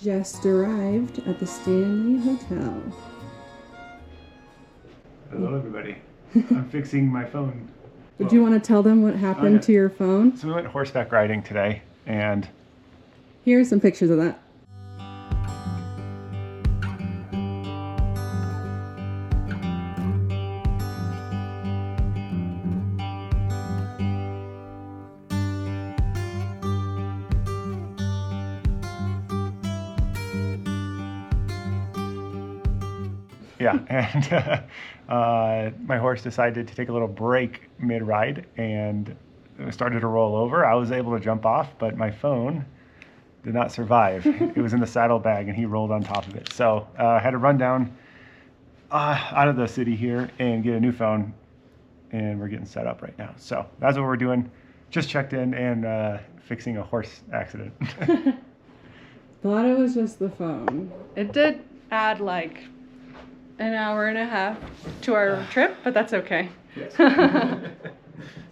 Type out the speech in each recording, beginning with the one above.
just arrived at the Stanley Hotel. Hello, everybody. I'm fixing my phone. Would you want to tell them what happened to your phone? So we went horseback riding today, and here are some pictures of that. yeah, and my horse decided to take a little break mid-ride and started to roll over. I was able to jump off, but my phone did not survive. It was in the saddlebag, and he rolled on top of it. So I had to run down out of the city here and get a new phone, and we're getting set up right now. So that's what we're doing. Just checked in and fixing a horse accident. Thought it was just the phone. It did add like an hour and a half to our trip, but that's okay. Yes.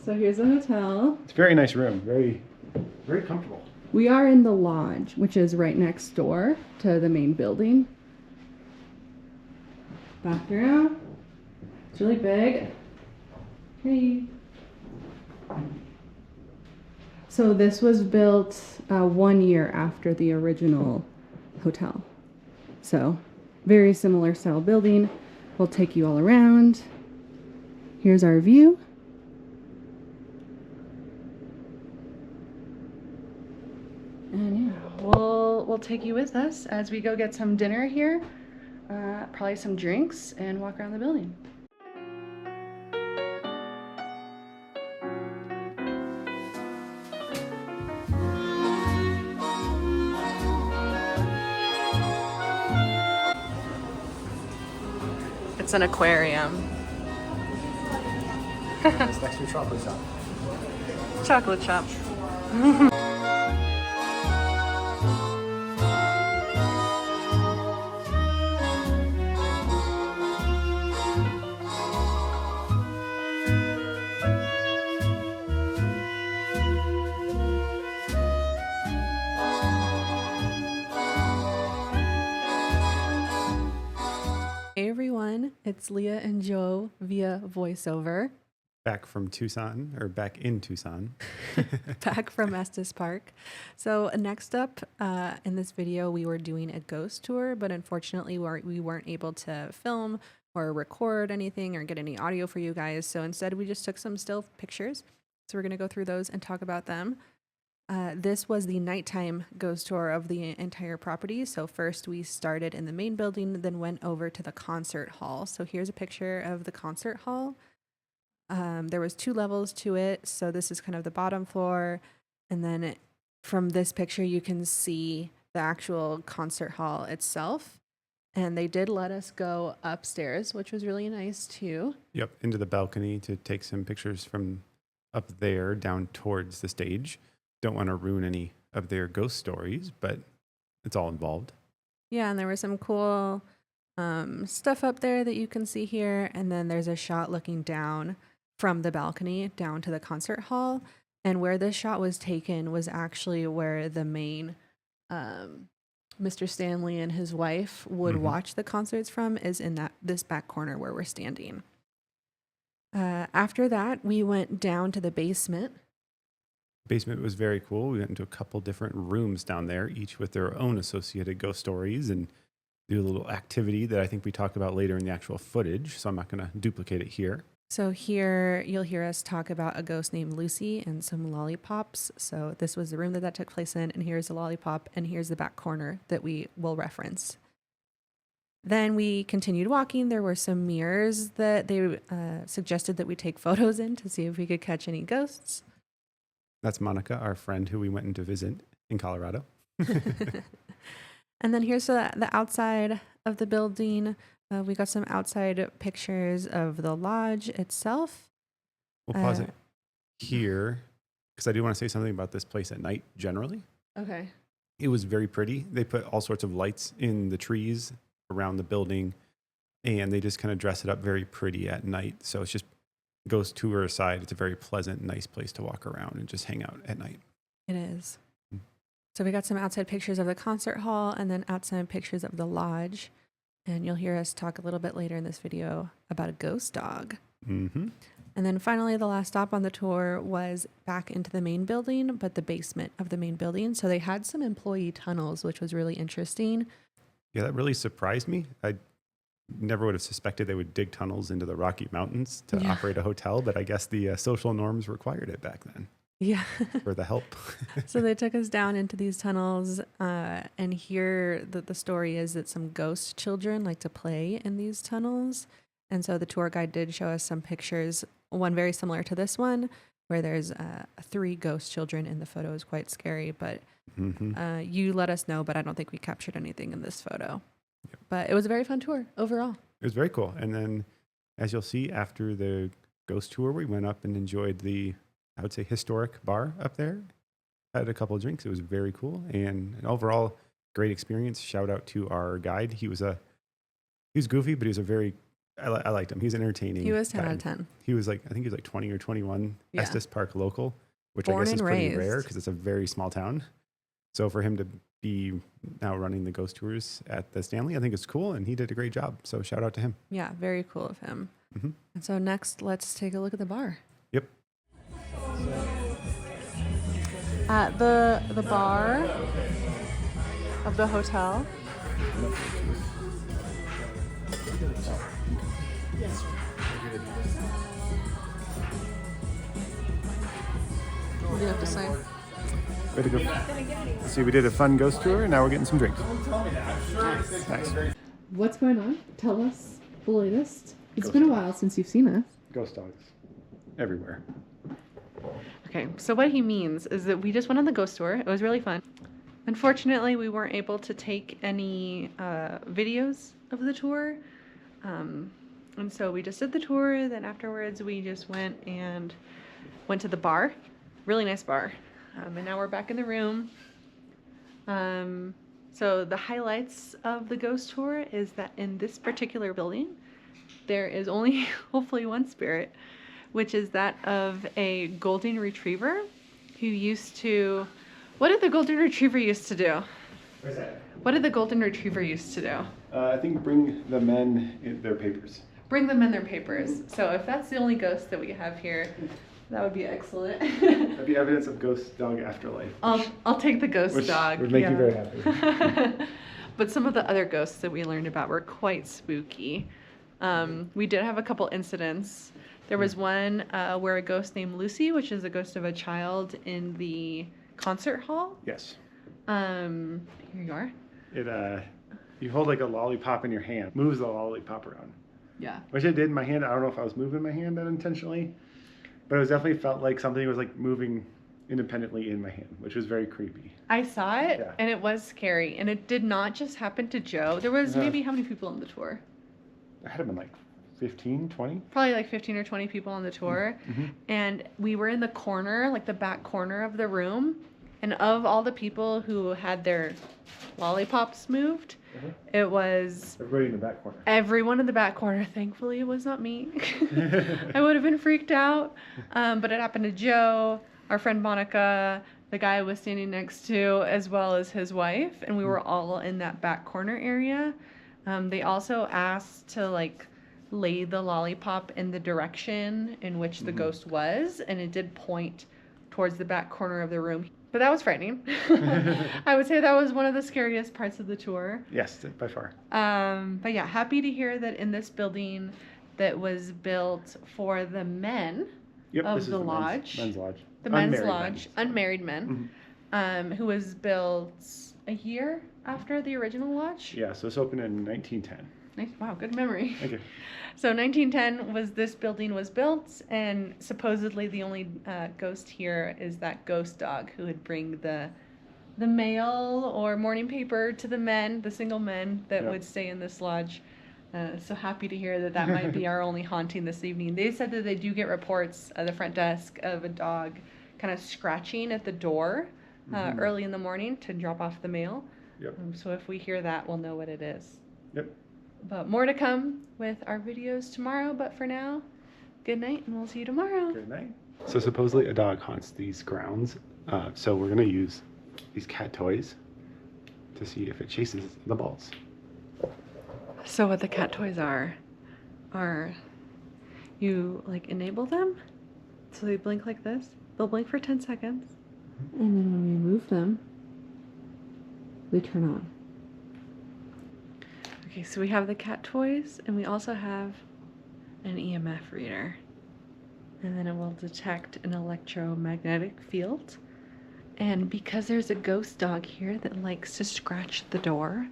So here's the hotel. It's a very nice room. Very, very comfortable. We are in the lodge, which is right next door to the main building. Bathroom. It's really big. Hey. So this was built 1 year after the original hotel. So very similar style building. We'll take you all around. Here's our view. And yeah, We'll take you with us as we go get some dinner here, probably some drinks, and walk around the building. It's an aquarium. It's next to a chocolate shop. Chocolate shop. Hey everyone, it's Leah and Joe via voiceover. Back from Tucson, or back in Tucson. Back from Estes Park. So next up in this video, we were doing a ghost tour, but unfortunately we weren't able to film or record anything or get any audio for you guys. So instead we just took some still pictures. So we're going to go through those and talk about them. This was the nighttime ghost tour of the entire property. So first we started in the main building, then went over to the concert hall. So here's a picture of the concert hall. There was 2 levels to it. So this is kind of the bottom floor. And then from this picture, you can see the actual concert hall itself. And they did let us go upstairs, which was really nice too. Yep, into the balcony to take some pictures from up there down towards the stage. Don't want to ruin any of their ghost stories, but it's all involved. Yeah, and there was some cool stuff up there that you can see here. And then there's a shot looking down from the balcony down to the concert hall. And where this shot was taken was actually where the main Mr. Stanley and his wife would watch the concerts from, is in this back corner where we're standing. After that, we went down to the basement. Basement was very cool. We went into a couple different rooms down there, each with their own associated ghost stories, and do a little activity that I think we talked about later in the actual footage. So I'm not going to duplicate it here. So here you'll hear us talk about a ghost named Lucy and some lollipops. So this was the room that took place in, and here's the lollipop, and here's the back corner that we will reference. Then we continued walking. There were some mirrors that they suggested that we take photos in to see if we could catch any ghosts. That's Monica, our friend who we went in to visit in Colorado. And then here's the outside of the building. We got some outside pictures of the lodge itself. We'll pause it here because I do want to say something about this place at night generally. Okay. It was very pretty. They put all sorts of lights in the trees around the building, and they just kind of dress it up very pretty at night. So it's just ghost tour aside, it's a very pleasant, nice place to walk around and just hang out at night. It is. So we got some outside pictures of the concert hall and then outside pictures of the lodge. And you'll hear us talk a little bit later in this video about a ghost dog. Mm-hmm. And then finally, the last stop on the tour was back into the main building, but the basement of the main building. So they had some employee tunnels, which was really interesting. Yeah, that really surprised me. I never would have suspected they would dig tunnels into the Rocky Mountains to operate a hotel, but I guess the social norms required it back then. Yeah. For the help. So they took us down into these tunnels, and here the story is that some ghost children like to play in these tunnels. And so the tour guide did show us some pictures, one very similar to this one, where there's 3 ghost children in the photo. Is quite scary, but you let us know, but I don't think we captured anything in this photo. Yep. But it was a very fun tour overall. It was very cool. And then, as you'll see, after the ghost tour, we went up and enjoyed the, I would say, historic bar up there. Had a couple of drinks. It was very cool. And an overall, great experience. Shout out to our guide. He was goofy, but he was a very, I liked him. He's entertaining. He was 10 guy. out of 10. He was I think he was 20 or 21, Yeah. Estes Park local, which Born I guess is and pretty raised. rare because it's a very small town. So for him to be now running the ghost tours at the Stanley, I think it's cool, and he did a great job. So shout out to him. Yeah, very cool of him. Mm-hmm. And so next, let's take a look at the bar. Yep. At the bar of the hotel. What do you have to say? Way to go. Let's see, we did a fun ghost tour, and now we're getting some drinks. Nice. What's going on? Tell us the latest. It's been a while since you've seen us. Ghost dogs. Everywhere. Okay, so what he means is that we just went on the ghost tour. It was really fun. Unfortunately, we weren't able to take any videos of the tour. And so we just did the tour. Then afterwards, we just went to the bar. Really nice bar. And now we're back in the room. So the highlights of the ghost tour is that in this particular building, there is only hopefully one spirit, which is that of a golden retriever who used to... What did the golden retriever used to do? Where's that? What did the golden retriever used to do? I think bring the men their papers. Bring them in their papers. So if that's the only ghost that we have here, that would be excellent. That'd be evidence of ghost dog afterlife. I'll take the ghost Which dog. would make you very happy. But some of the other ghosts that we learned about were quite spooky. We did have a couple incidents. There was one where a ghost named Lucy, which is the ghost of a child in the concert hall. Yes. Here you are. You hold like a lollipop in your hand, moves the lollipop around. Yeah. Which I did in my hand. I don't know if I was moving my hand unintentionally, but it was definitely felt like something was like moving independently in my hand, which was very creepy. I saw it, Yeah. and it was scary. And it did not just happen to Joe. There was maybe how many people on the tour? It had been like 15, 20. Probably like 15 or 20 people on the tour. Mm-hmm. And we were in the corner, like the back corner of the room. And of all the people who had their lollipops moved, it was Everybody in the back corner. everyone in the back corner. Thankfully, it was not me. I would have been freaked out. But it happened to Joe, our friend Monica, the guy I was standing next to, as well as his wife. And we were all in that back corner area. They also asked to like lay the lollipop in the direction in which the ghost was. And it did point towards the back corner of the room. But that was frightening. I would say that was one of the scariest parts of the tour. Yes, by far. But yeah, happy to hear that in this building that was built for the men Yep, of this is the the lodge. men's lodge. The men's Unmarried lodge, men. unmarried men, who was built a year after the original lodge. Yeah, so it's opened in 1910. Nice. Wow, good memory. Thank you. So 1910 was this building was built, and supposedly the only ghost here is that ghost dog who would bring the mail or morning paper to the men, the single men that would stay in this lodge. So happy to hear that might be our only haunting this evening. They said that they do get reports at the front desk of a dog kind of scratching at the door early in the morning to drop off the mail. Yep. So if we hear that, we'll know what it is. Yep. But more to come with our videos tomorrow. But for now, good night, and we'll see you tomorrow. Good night. So supposedly a dog haunts these grounds. So we're going to use these cat toys to see if it chases the balls. So what the cat toys are you like enable them, so they blink like this. They'll blink for 10 seconds, and then when we move them, they turn on. Okay, so we have the cat toys, and we also have an EMF reader. And then it will detect an electromagnetic field. And because there's a ghost dog here that likes to scratch the door,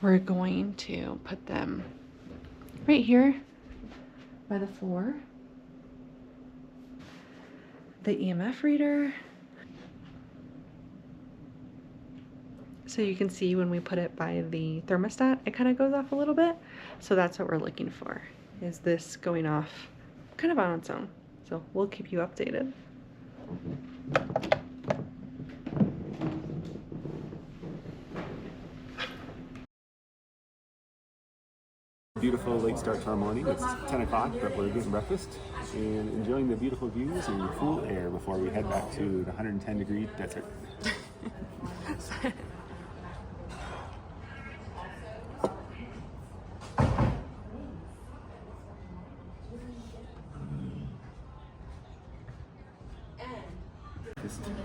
we're going to put them right here by the floor. The EMF reader. So you can see when we put it by the thermostat, it kind of goes off a little bit. So that's what we're looking for, is this going off kind of on its own. So we'll keep you updated. Beautiful late start to our morning. It's 10 o'clock, but we're getting breakfast and enjoying the beautiful views and cool air before we head back to the 110-degree desert.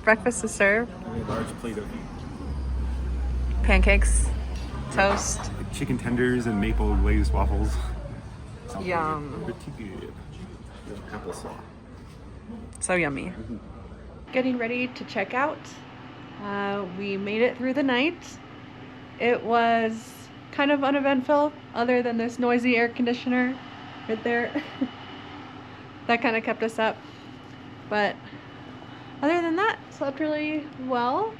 Breakfast is served. A large plate of Pancakes, toast. chicken tenders and maple glazed waffles. Sounds Yum. pretty good. Applesauce. So yummy. Getting ready to check out. We made it through the night. It was kind of uneventful, other than this noisy air conditioner right there. That kind of kept us up. But other than that, slept really well.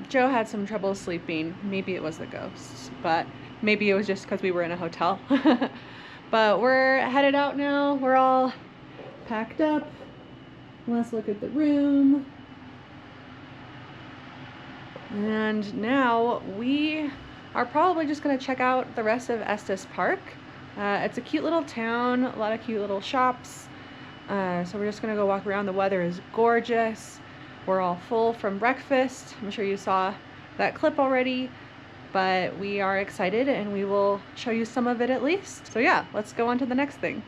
Joe had some trouble sleeping. Maybe it was the ghosts, but maybe it was just because we were in a hotel. But we're headed out now. We're all packed up. Let's look at the room. And now we are probably just going to check out the rest of Estes Park. It's a cute little town, a lot of cute little shops. So we're just going to go walk around. The weather is gorgeous. We're all full from breakfast. I'm sure you saw that clip already, but we are excited and we will show you some of it at least. So yeah, let's go on to the next thing.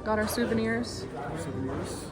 Got our souvenirs. Souvenirs.